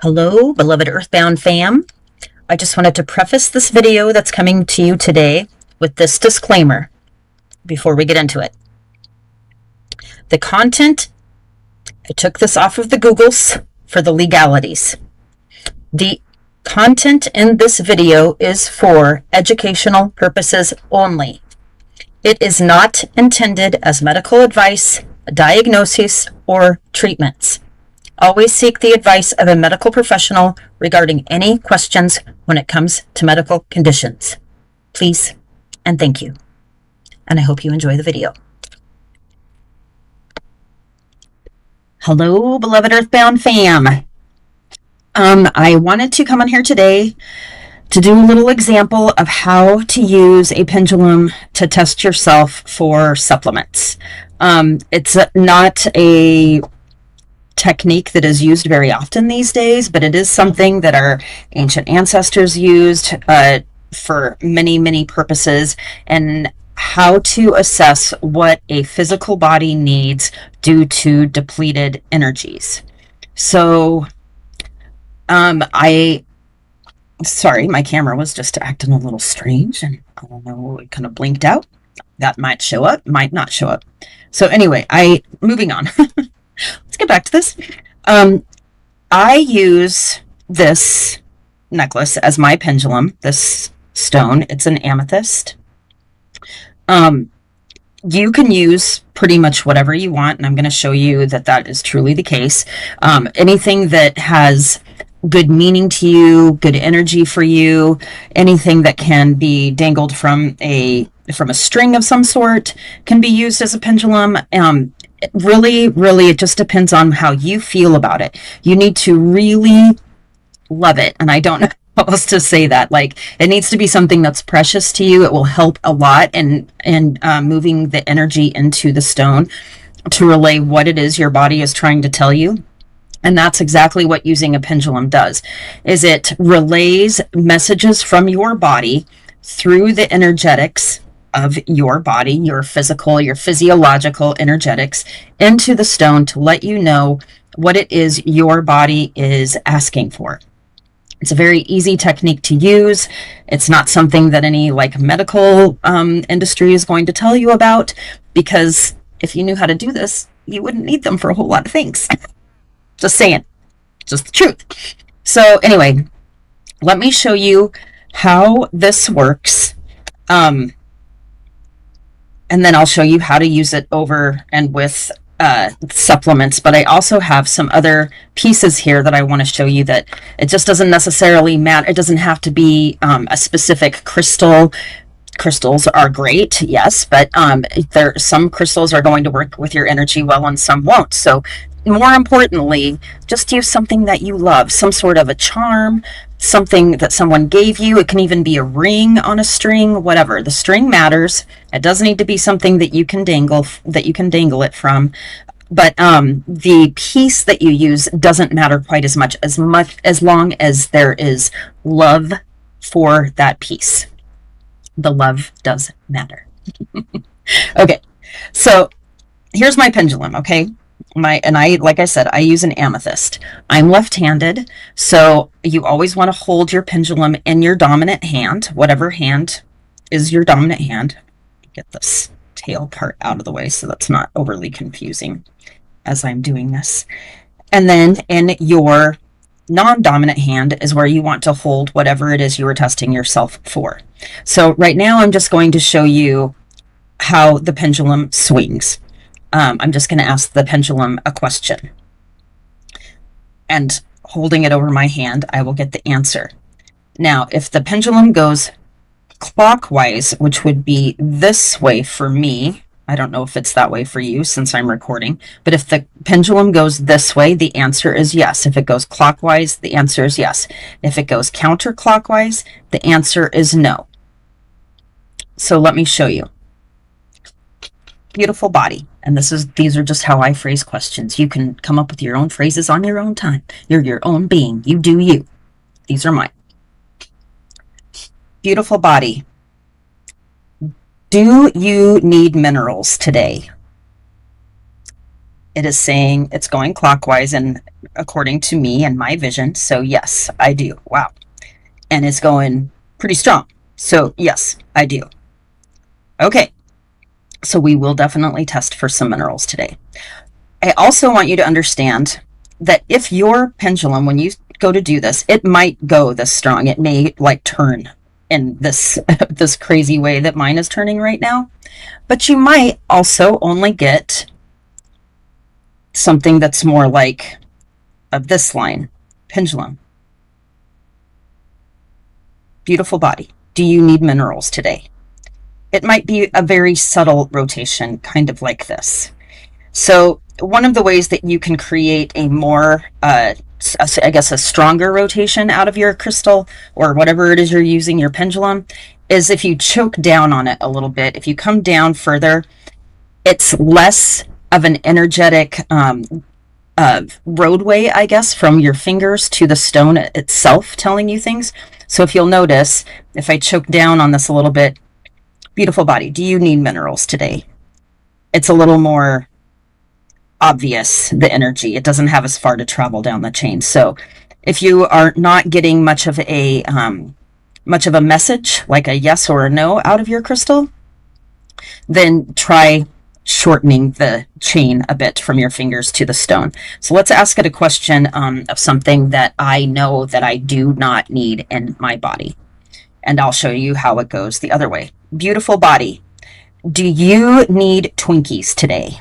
Hello, beloved Earthbound fam. I just wanted to preface this video that's coming to you today with this disclaimer before we get into it. The content, I took this off of the Googles for the legalities. The content in this video is for educational purposes only. It is not intended as medical advice, diagnosis, or treatments. Always seek the advice of a medical professional regarding any questions when it comes to medical conditions. Please and thank you. And I hope you enjoy the video. Hello, beloved Earthbound fam. I wanted to come on here today to do a little example of how to use a pendulum to test yourself for supplements. It's not a technique that is used very often these days, but it is something that our ancient ancestors used for many purposes, and how to assess what a physical body needs due to depleted energies. So sorry, my camera was just acting a little strange, and I don't know, it kind of blinked out. That might show up, might not show up. So anyway, moving on. Let's get back to this. I use this necklace as my pendulum, this stone. It's an amethyst. You can use pretty much whatever you want, and I'm going to show you that that is truly the case. Anything that has good meaning to you, good energy for you, anything that can be dangled from a string of some sort can be used as a pendulum. Really, it just depends on how you feel about it. You need to really love it. And I don't know how else to say that. Like, it needs to be something that's precious to you. It will help a lot in moving the energy into the stone to relay what it is your body is trying to tell you. And that's exactly what using a pendulum does, is it relays messages from your body through the energetics of your body, your physical, your physiological energetics, into the stone to let you know what it is your body is asking for. It's a very easy technique to use. It's not something that any medical industry is going to tell you about, because if you knew how to do this, you wouldn't need them for a whole lot of things. Just saying, just the truth. So anyway, let me show you how this works. And then I'll show you how to use it over and with supplements. But I also have some other pieces here that I want to show you, that it just doesn't necessarily matter. It doesn't have to be a specific crystal. Crystals are great, yes, but some crystals are going to work with your energy well and some won't. So more importantly, just use something that you love, some sort of a charm, something that someone gave you. It can even be a ring on a string, whatever. The string matters. It doesn't need to be something that you can dangle it from. But the piece that you use doesn't matter quite as much as long as there is love for that piece. The love does matter. Okay, so here's my pendulum, okay? Like I said, I use an amethyst. I'm left-handed, so you always want to hold your pendulum in your dominant hand, whatever hand is your dominant hand. Get this tail part out of the way so that's not overly confusing as I'm doing this. And then in your non-dominant hand is where you want to hold whatever it is you were testing yourself for. So right now I'm just going to show you how the pendulum swings. I'm just going to ask the pendulum a question, and holding it over my hand, I will get the answer. Now, if the pendulum goes clockwise, which would be this way for me, I don't know if it's that way for you since I'm recording, but if the pendulum goes this way, the answer is yes. If it goes clockwise, the answer is yes. If it goes counterclockwise, the answer is no. So let me show you. Beautiful body. And these are just how I phrase questions. You can come up with your own phrases on your own time. You're your own being. You do you. These are mine. Beautiful body. Do you need minerals today? It is saying it's going clockwise and according to me and my vision. So yes, I do. Wow. And it's going pretty strong. So yes, I do. Okay. So we will definitely test for some minerals today. I also want you to understand that if your pendulum, when you go to do this, it might go this strong. It may like turn in this this crazy way that mine is turning right now. But you might also only get something that's more like of this line, pendulum. Beautiful body. Do you need minerals today? It might be a very subtle rotation, kind of like this. So one of the ways that you can create a more, I guess, a stronger rotation out of your crystal or whatever it is you're using, your pendulum, is if you choke down on it a little bit. If you come down further, it's less of an energetic roadway, I guess, from your fingers to the stone itself telling you things. So if you'll notice, if I choke down on this a little bit, beautiful body, do you need minerals today? It's a little more obvious, the energy. It doesn't have as far to travel down the chain. So if you are not getting much of a message, like a yes or a no out of your crystal, then try shortening the chain a bit from your fingers to the stone. So let's ask it a question of something that I know that I do not need in my body. And I'll show you how it goes the other way. Beautiful body, do you need Twinkies today?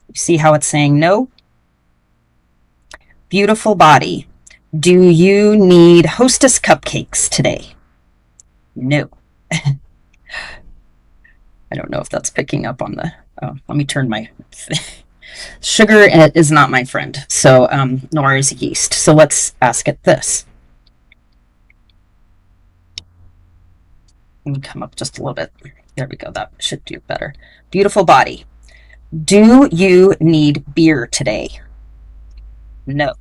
You see how it's saying no? Beautiful body, do you need Hostess cupcakes today? No. I don't know if that's picking up on the, oh, let me turn my, sugar is not my friend, so nor is yeast. So let's ask it this. Let me come up just a little bit. There we go, that should do better. Beautiful body, do you need beer today? No.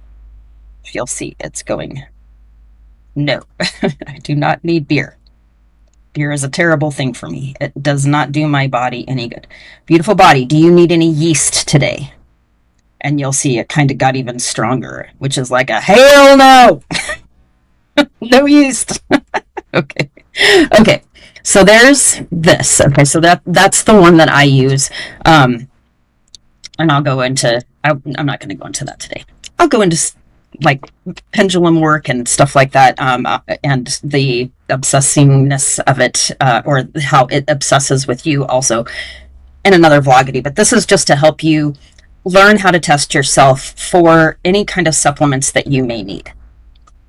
You'll see it's going, no, I do not need beer. Beer is a terrible thing for me. It does not do my body any good. Beautiful body, do you need any yeast today? And you'll see it kind of got even stronger, which is like a hell no. No yeast. Okay. Okay. So there's this. Okay, so that's the one that I use. And I'll go into, I'm not going to go into that today. I'll go into like pendulum work and stuff like that, and the obsessingness of it, or how it obsesses with you also in another vloggity. But this is just to help you learn how to test yourself for any kind of supplements that you may need.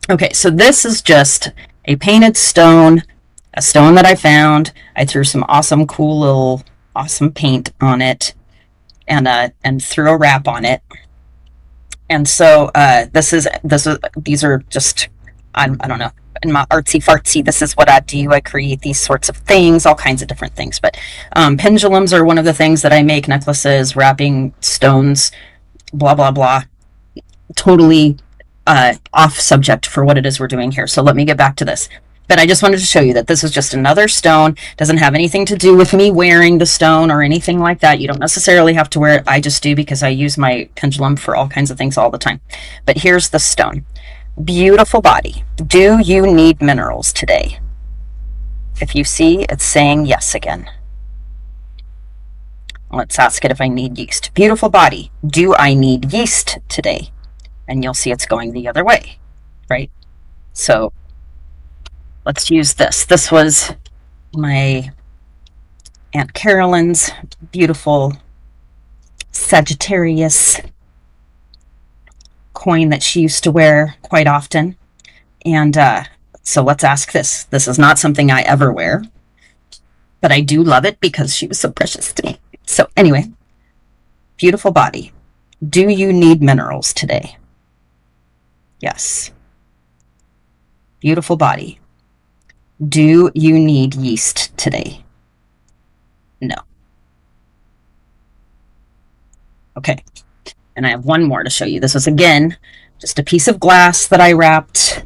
Okay, so this is just a painted stone, a stone that I found. I threw some awesome, cool little awesome paint on it, and threw a wrap on it. And so these are just, I don't know, in my artsy fartsy, this is what I do. I create these sorts of things, all kinds of different things. But pendulums are one of the things that I make, necklaces, wrapping stones, blah, blah, blah. Totally off subject for what it is we're doing here. So let me get back to this. But I just wanted to show you that this is just another stone. Doesn't have anything to do with me wearing the stone or anything like that. You don't necessarily have to wear it. I just do because I use my pendulum for all kinds of things all the time. But here's the stone. Beautiful body. Do you need minerals today? If you see, it's saying yes again. Let's ask it if I need yeast. Beautiful body. Do I need yeast today? And you'll see it's going the other way, right? So let's use this. This was my Aunt Carolyn's beautiful Sagittarius coin that she used to wear quite often. And so let's ask this. This is not something I ever wear, but I do love it because she was so precious to me. So anyway, beautiful body. Do you need minerals today? Yes. Beautiful body. Do you need yeast today? No. Okay. And I have one more to show you. This was, again, just a piece of glass that I wrapped.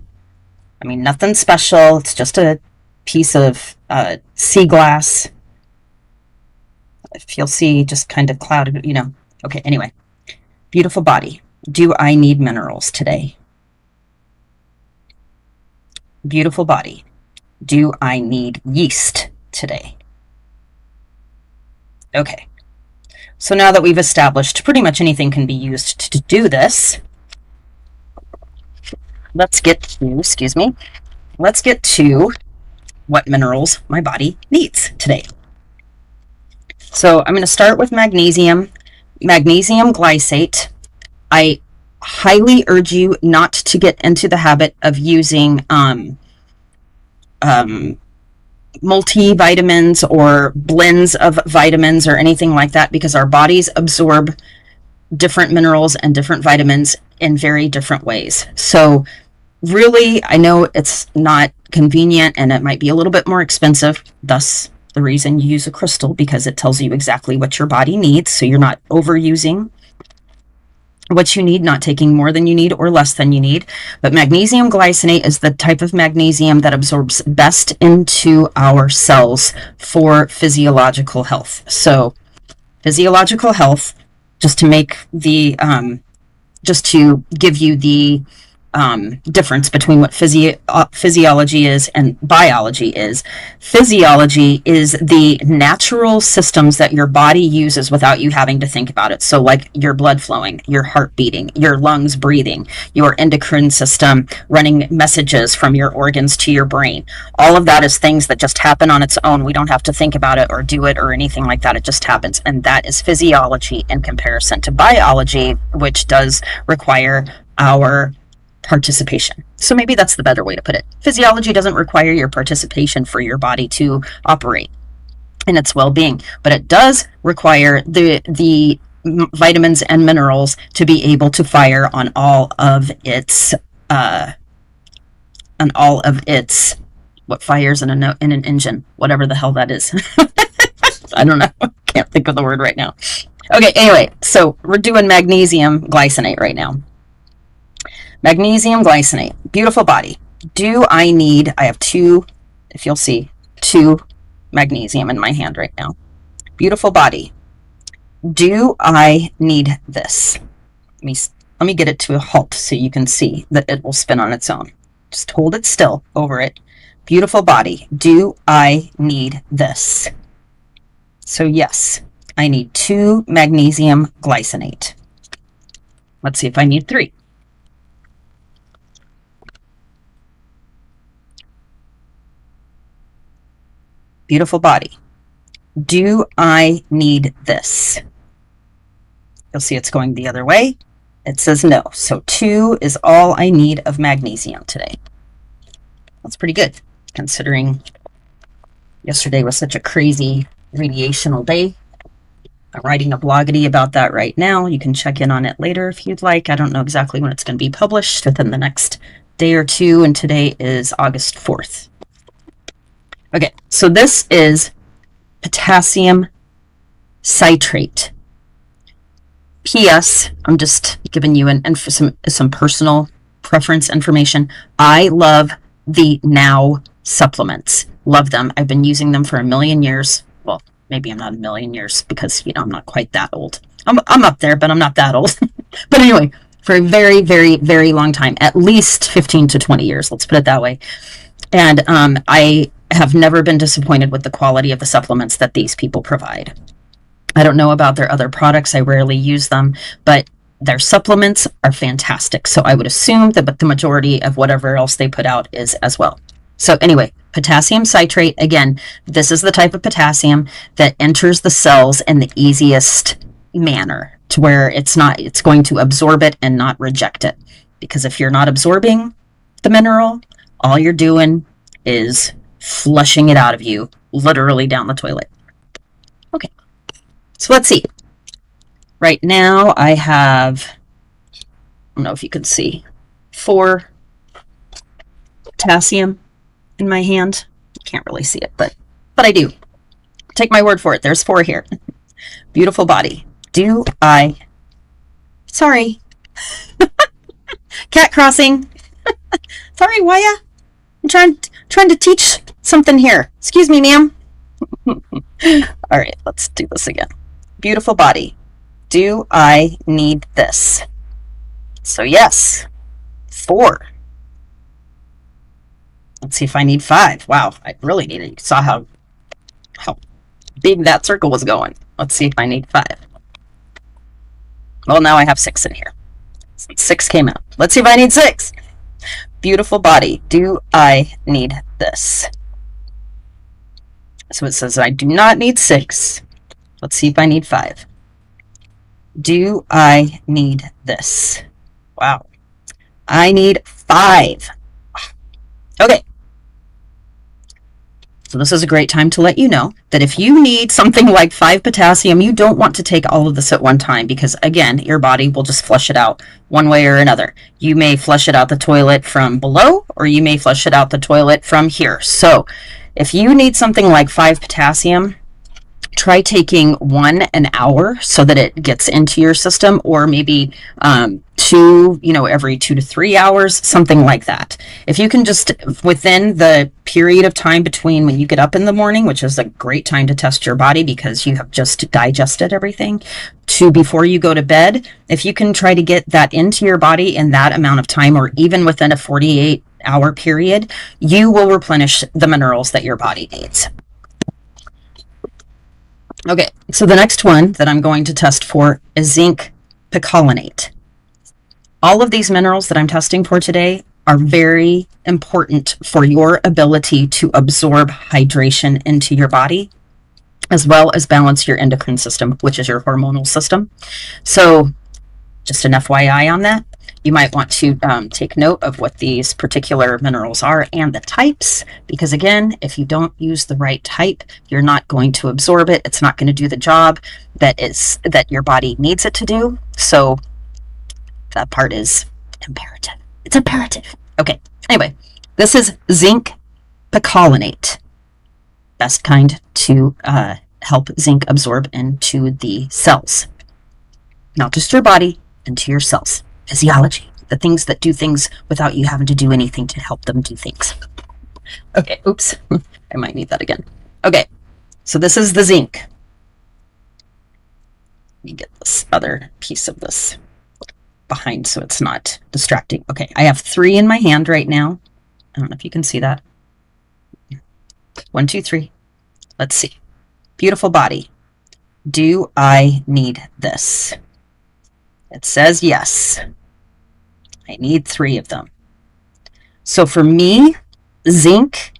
I mean, nothing special. It's just a piece of sea glass. if you'll see, just kind of clouded, you know. Okay, anyway. Beautiful body. Do I need minerals today? Beautiful body. Do I need yeast today? Okay. So now that we've established pretty much anything can be used to do this, let's get to, excuse me, let's get to what minerals my body needs today. So I'm going to start with magnesium. Magnesium glycate. I highly urge you not to get into the habit of using multivitamins or blends of vitamins or anything like that, because our bodies absorb different minerals and different vitamins in very different ways. So really, I know it's not convenient and it might be a little bit more expensive, thus the reason you use a crystal, because it tells you exactly what your body needs, so you're not overusing what you need, not taking more than you need or less than you need. But magnesium glycinate is the type of magnesium that absorbs best into our cells for physiological health. So physiological health, just to make the just to give you the difference between what physiology is and biology is. Physiology is the natural systems that your body uses without you having to think about it. So like your blood flowing, your heart beating, your lungs breathing, your endocrine system running messages from your organs to your brain. All of that is things that just happen on its own. We don't have to think about it or do it or anything like that. It just happens. And that is physiology in comparison to biology, which does require our participation. So maybe that's the better way to put it. Physiology doesn't require your participation for your body to operate in its well-being, but it does require the vitamins and minerals to be able to fire on all of its what fires in an engine, whatever the hell that is. I don't know. Can't think of the word right now. Okay, anyway, so we're doing magnesium glycinate right now. Magnesium glycinate, beautiful body. Do I need, I have two, if you'll see, two magnesium in my hand right now. Beautiful body. Do I need this? Let me get it to a halt so you can see that it will spin on its own. Just hold it still over it. Beautiful body. Do I need this? So yes, I need 2 magnesium glycinate. Let's see if I need 3. Beautiful body. Do I need this? You'll see it's going the other way. It says no. So 2 is all I need of magnesium today. That's pretty good, considering yesterday was such a crazy radiational day. I'm writing a vloggity about that right now. You can check in on it later if you'd like. I don't know exactly when it's going to be published, within the next day or two, and today is August 4th. Okay, so this is potassium citrate. P.S. I'm just giving you some personal preference information. I love the Now supplements. Love them. I've been using them for a million years. Well, maybe I'm not a million years because, you know, I'm not quite that old. I'm up there, but I'm not that old. But anyway, for a very, very, very long time, at least 15 to 20 years, let's put it that way. And I have never been disappointed with the quality of the supplements that these people provide. I don't know about their other products. I rarely use them, but their supplements are fantastic. So I would assume that the majority of whatever else they put out is as well. So anyway, potassium citrate, again, this is the type of potassium that enters the cells in the easiest manner, to where it's going to absorb it and not reject it. Because if you're not absorbing the mineral, all you're doing is flushing it out of you, literally down the toilet. Okay, so let's see. Right now I have, I don't know if you can see, 4 potassium in my hand. Can't really see it, but I do. Take my word for it. There's 4 here. Beautiful body. Sorry. Cat crossing. Sorry, Waya. I'm trying to teach something here. Excuse me, ma'am. All right, let's do this again. Beautiful body. Do I need this? So yes, 4. Let's see if I need 5. Wow, I really need it. You saw how big that circle was going. Let's see if I need 5. Well, now I have 6 in here. 6 came out. Let's see if I need 6. Beautiful body. Do I need this? So it says I do not need 6. Let's see if I need 5. Do I need this? Wow. I need 5. Okay. So this is a great time to let you know that if you need something like 5 potassium, you don't want to take all of this at one time because, again, your body will just flush it out one way or another. You may flush it out the toilet from below, or you may flush it out the toilet from here. So if you need something like 5 potassium, try taking 1 an hour so that it gets into your system, or maybe 2, every 2 to 3 hours, something like that. If you can just, within the period of time between when you get up in the morning, which is a great time to test your body because you have just digested everything, to before you go to bed, if you can try to get that into your body in that amount of time, or even within a 48-hour period, you will replenish the minerals that your body needs. Okay, so the next one that I'm going to test for is zinc picolinate. All of these minerals that I'm testing for today are very important for your ability to absorb hydration into your body, as well as balance your endocrine system, which is your hormonal system. So just an FYI on that. You might want to take note of what these particular minerals are and the types, because again, if you don't use the right type, you're not going to absorb it. It's not going to do the job that your body needs it to do. So that part is imperative. It's imperative. Okay. Anyway, this is zinc picolinate. Best kind to help zinc absorb into the cells. Not just your body, into your cells. Physiology, the things that do things without you having to do anything to help them do things. Okay, oops, I might need that again. Okay, so this is the zinc. Let me get this other piece of this behind so it's not distracting. Okay, I have 3 in my hand right now. I don't know if you can see that. 1, 2, 3. Let's see. Beautiful body. Do I need this? It says yes. I need 3 of them. So for me, zinc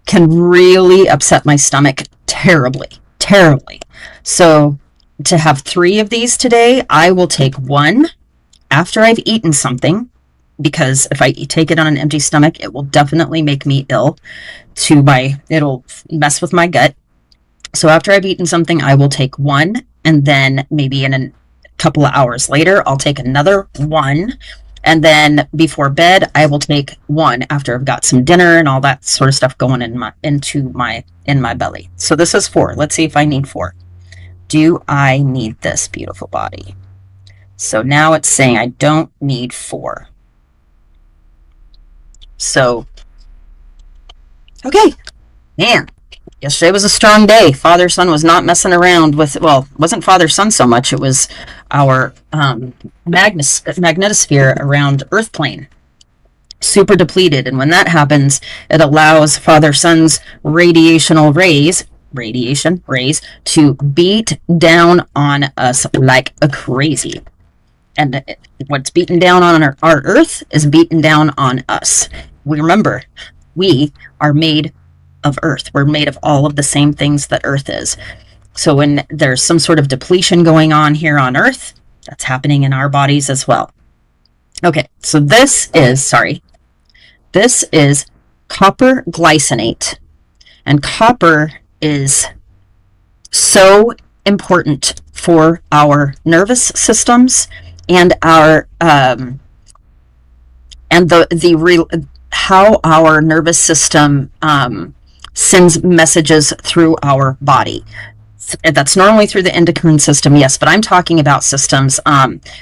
can really upset my stomach terribly, terribly. So to have 3 of these today, I will take 1 after I've eaten something, because if I take it on an empty stomach, it will definitely make me ill. It'll mess with my gut. So after I've eaten something, I will take 1, and then maybe in a couple of hours later, I'll take another 1. And then before bed, I will take 1 after I've got some dinner and all that sort of stuff going in my belly. So this is 4. Let's see if I need 4. Do I need this beautiful body? So now it's saying I don't need 4. So, okay, man. Yesterday was a strong day. Father-son was not messing around with, well, it wasn't father-son so much. It was our magnetosphere around Earth plane. Super depleted. And when that happens, it allows father-son's radiation rays to beat down on us like a crazy. And what's beaten down on our Earth is beaten down on us. We remember, we are made of Earth. We're made of all of the same things that Earth is. So when there's some sort of depletion going on here on Earth, that's happening in our bodies as well. Okay, so this is copper glycinate. And copper is so important for our nervous systems and our how our nervous system sends messages through our body. That's normally through the endocrine system, yes, but I'm talking about systems.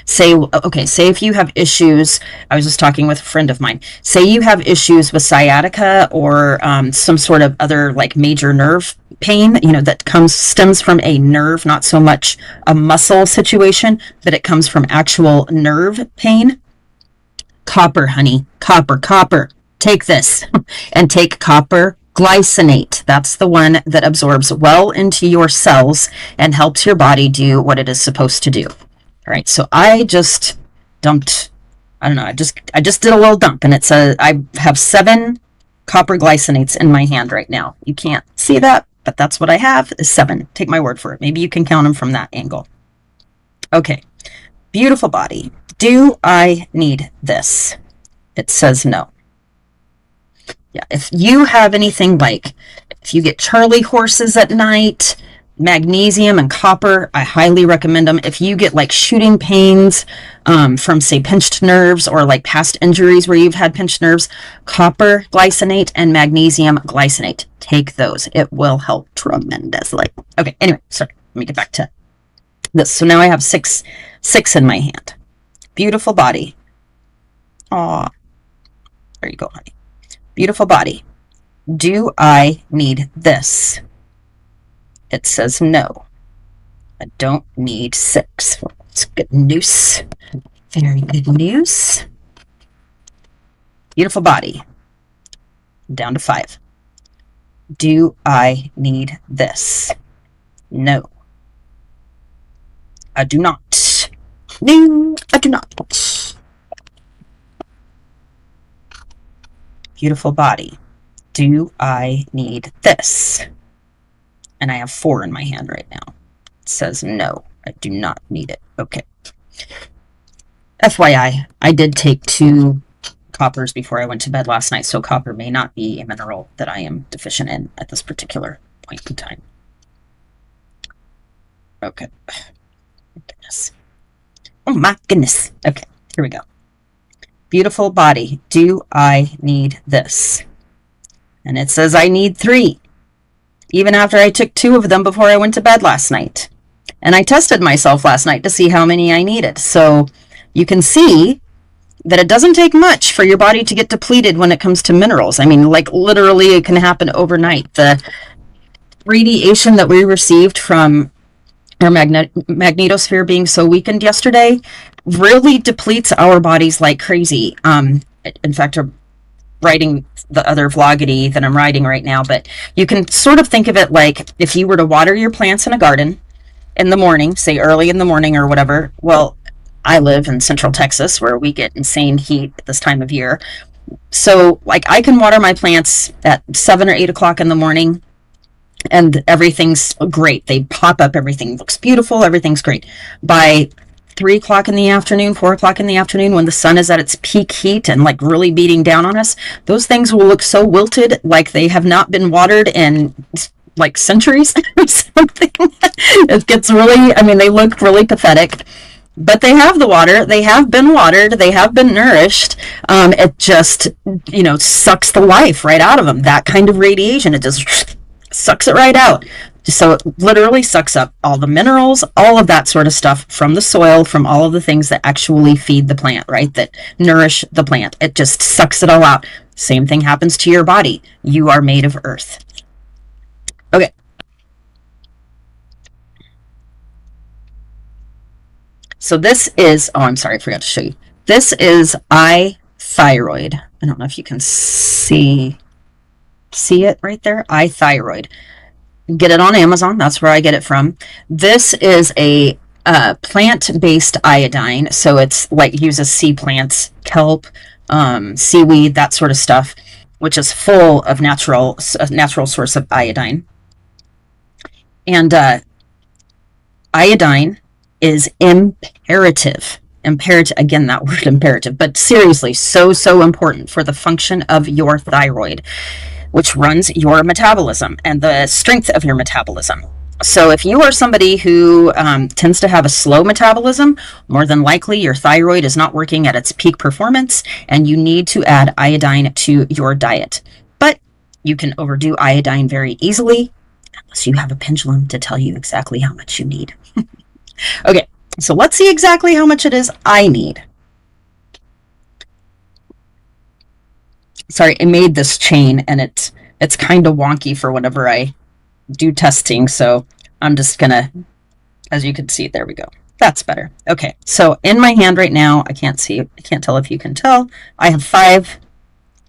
Say if you have issues, I was just talking with a friend of mine. Say you have issues with sciatica or some sort of other like major nerve pain, that stems from a nerve, not so much a muscle situation, but it comes from actual nerve pain. Copper, honey, copper. Take this and take copper glycinate. That's the one that absorbs well into your cells and helps your body do what it is supposed to do. All right, so I just dumped, I don't know, I just did a little dump, and it says I have 7 copper glycinates in my hand right now. You can't see that, but that's what I have, is 7. Take my word for it. Maybe you can count them from that angle. Okay, beautiful body. Do I need this? It says no. Yeah, if you have anything like, if you get Charlie horses at night, magnesium and copper, I highly recommend them. If you get like shooting pains from, say, pinched nerves or like past injuries where you've had pinched nerves, copper glycinate and magnesium glycinate. Take those. It will help tremendously. Okay, anyway, sorry. Let me get back to this. So now I have six in my hand. Beautiful body. Aw. There you go, honey. Beautiful body. Do I need this? It says no. I don't need 6. That's good news. Very good news. Beautiful body. Down to 5. Do I need this? No. I do not. No, I do not. Beautiful body. Do I need this? And I have 4 in my hand right now. It says no, I do not need it. Okay. FYI, I did take 2 coppers before I went to bed last night, so copper may not be a mineral that I am deficient in at this particular point in time. Okay. Goodness. Oh my goodness. Okay, here we go. Beautiful body. Do I need this? And it says I need 3. Even after I took 2 of them before I went to bed last night. And I tested myself last night to see how many I needed. So you can see that it doesn't take much for your body to get depleted when it comes to minerals. I mean, like literally it can happen overnight. The radiation that we received from our magnetosphere being so weakened yesterday really depletes our bodies like crazy. In fact, I'm writing the other vloggity that I'm writing right now, but you can sort of think of it like if you were to water your plants in a garden in the morning, say early in the morning or whatever. Well, I live in Central Texas where we get insane heat at this time of year. So like I can water my plants at 7 or 8 o'clock in the morning and everything's great. They pop up, everything looks beautiful, everything's great. By 3 o'clock in the afternoon, 4 o'clock in the afternoon, when the sun is at its peak heat and like really beating down on us, those things will look so wilted, like they have not been watered in like centuries or something. It gets really, I mean, they look really pathetic, but they have the water, they have been watered, they have been nourished. It just, sucks the life right out of them. That kind of radiation, it just sucks it right out. So it literally sucks up all the minerals, all of that sort of stuff from the soil, from all of the things that actually feed the plant, right? That nourish the plant. It just sucks it all out. Same thing happens to your body. You are made of earth. Okay. So this is, oh, I'm sorry, I forgot to show you. This is iThyroid. I don't know if you can see it right there. iThyroid. Get it on Amazon. That's where I get it from. This is a plant-based iodine. So it's like uses sea plants, kelp, seaweed, that sort of stuff, which is full of natural source of iodine. And iodine is imperative. Imperative, again, that word imperative, but seriously, so important for the function of your thyroid, which runs your metabolism and the strength of your metabolism. So if you are somebody who tends to have a slow metabolism, more than likely your thyroid is not working at its peak performance and you need to add iodine to your diet. But you can overdo iodine very easily. unless you have a pendulum to tell you exactly how much you need. Okay, so let's see exactly how much it is I need. Sorry, I made this chain and it's kind of wonky for whenever I do testing, so I'm just gonna, as you can see, there we go. That's better. Okay, so in my hand right now, I can't tell if you can tell, I have 5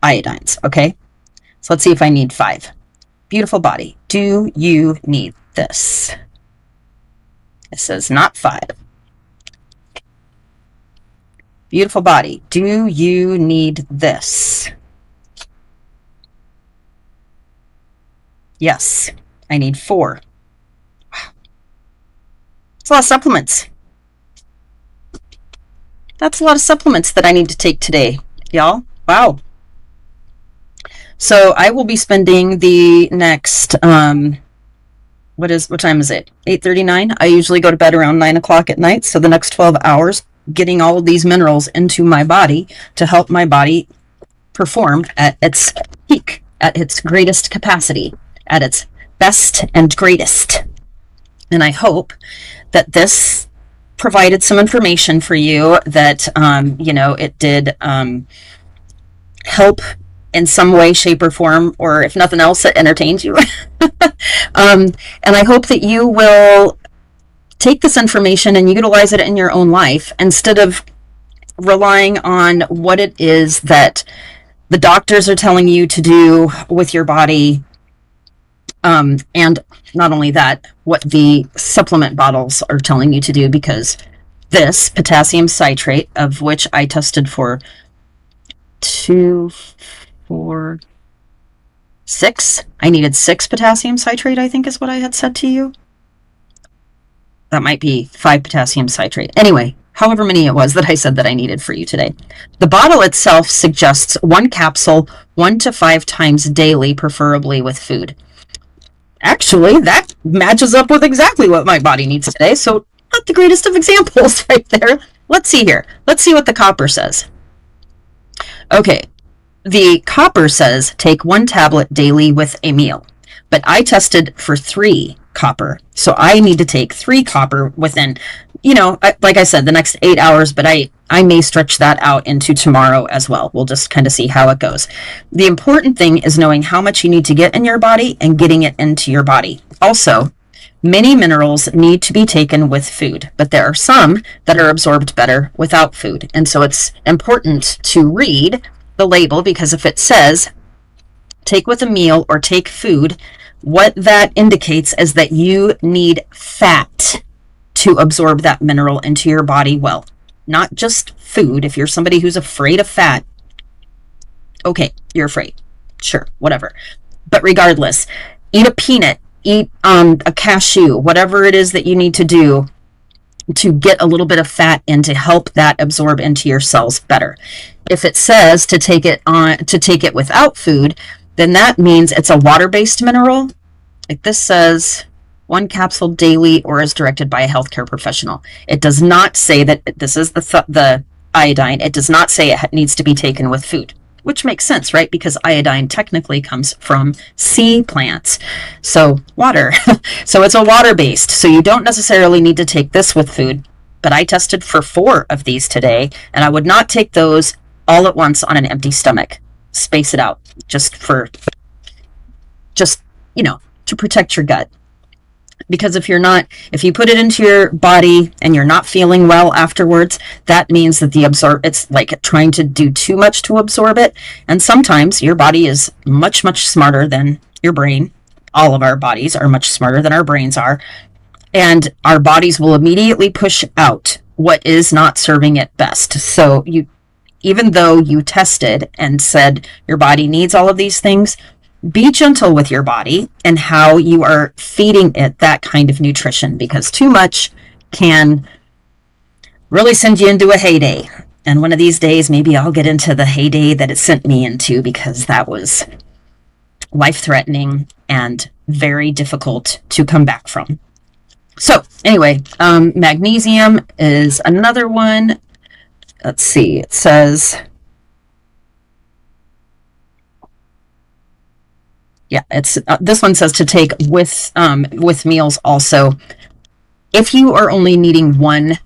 iodines, okay? So let's see if I need 5. Beautiful body, do you need this? It says not 5. Beautiful body, do you need this? Yes, I need 4. Wow. That's a lot of supplements. That's a lot of supplements that I need to take today, y'all. Wow. So I will be spending the next, what time is it? 8:39. I usually go to bed around 9 o'clock at night. So the next 12 hours getting all of these minerals into my body to help my body perform at its peak, at its greatest capacity, at its best and greatest. And I hope that this provided some information for you, that, it did help in some way, shape, or form, or if nothing else, it entertains you. And I hope that you will take this information and utilize it in your own life instead of relying on what it is that the doctors are telling you to do with your body. And not only that, what the supplement bottles are telling you to do, because this potassium citrate, of which I tested for 2, 4, 6. I needed 6 potassium citrate, I think is what I had said to you. That might be 5 potassium citrate. Anyway, however many it was that I said that I needed for you today. The bottle itself suggests 1 capsule 1 to 5 times daily, preferably with food. Actually, that matches up with exactly what my body needs today, so not the greatest of examples right there. Let's see here. Let's see what the copper says. Okay, the copper says take 1 tablet daily with a meal, but I tested for 3 copper, so I need to take 3 copper within, like I said, the next 8 hours, but I may stretch that out into tomorrow as well. We'll just kind of see how it goes. The important thing is knowing how much you need to get in your body and getting it into your body. Also, many minerals need to be taken with food, but there are some that are absorbed better without food. And so it's important to read the label, because if it says take with a meal or take food, what that indicates is that you need fat to absorb that mineral into your body well, not just food. If you're somebody who's afraid of fat, okay, you're afraid. Sure, whatever. But regardless, eat a peanut, eat a cashew, whatever it is that you need to do to get a little bit of fat in to help that absorb into your cells better. If it says to take it without food, then that means it's a water-based mineral. Like this says 1 capsule daily or as directed by a healthcare professional. It does not say that this is the iodine. It does not say it needs to be taken with food, which makes sense, right? Because iodine technically comes from sea plants. So water. So it's a water-based. So you don't necessarily need to take this with food, but I tested for 4 of these today, and I would not take those all at once on an empty stomach. Space it out to protect your gut. Because if you put it into your body and you're not feeling well afterwards, that means that it's like trying to do too much to absorb it. And sometimes your body is much, much smarter than your brain. All of our bodies are much smarter than our brains are. And our bodies will immediately push out what is not serving it best. So even though you tested and said your body needs all of these things, be gentle with your body and how you are feeding it that kind of nutrition, because too much can really send you into a heyday. And one of these days, maybe I'll get into the heyday that it sent me into, because that was life-threatening and very difficult to come back from. So anyway, magnesium is another one. Let's see, it says Yeah, it's this one says to take with meals also. If you are only needing one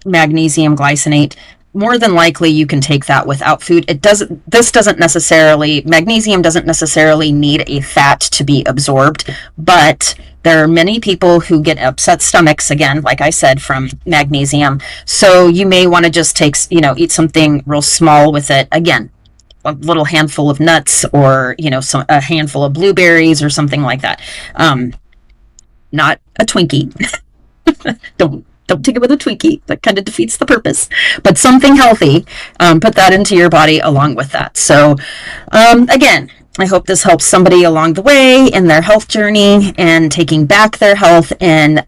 magnesium glycinate, more than likely you can take that without food. This doesn't necessarily, magnesium doesn't necessarily need a fat to be absorbed, but there are many people who get upset stomachs, again, like I said, from magnesium. So you may want to just take, eat something real small with it. Again, a little handful of nuts, or, a handful of blueberries or something like that. Not a Twinkie. Don't take it with a Twinkie. That kind of defeats the purpose. But something healthy, put that into your body along with that. So, again, I hope this helps somebody along the way in their health journey and taking back their health, and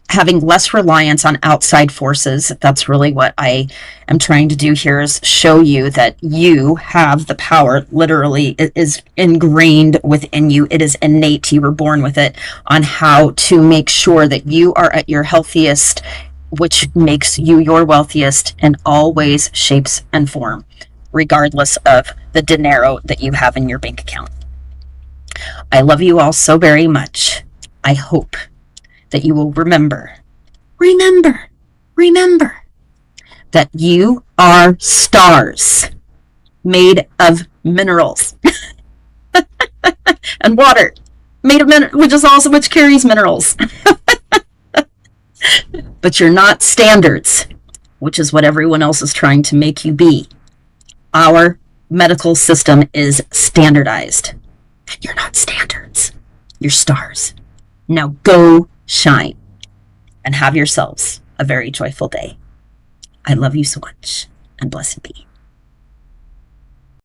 having less reliance on outside forces. That's really what I am trying to do here, is show you that you have the power. Literally, it is ingrained within you. It is innate. You were born with it, on how to make sure that you are at your healthiest, which makes you your wealthiest in all ways, shapes, and form, regardless of the dinero that you have in your bank account. I love you all so very much. I hope that you will remember that you are stars made of minerals and water made of which carries minerals. But you're not standards, which is what everyone else is trying to make you be. Our medical system is standardized. You're not standards. You're stars. Now go shine and have yourselves a very joyful day. I love you so much, and blessed be.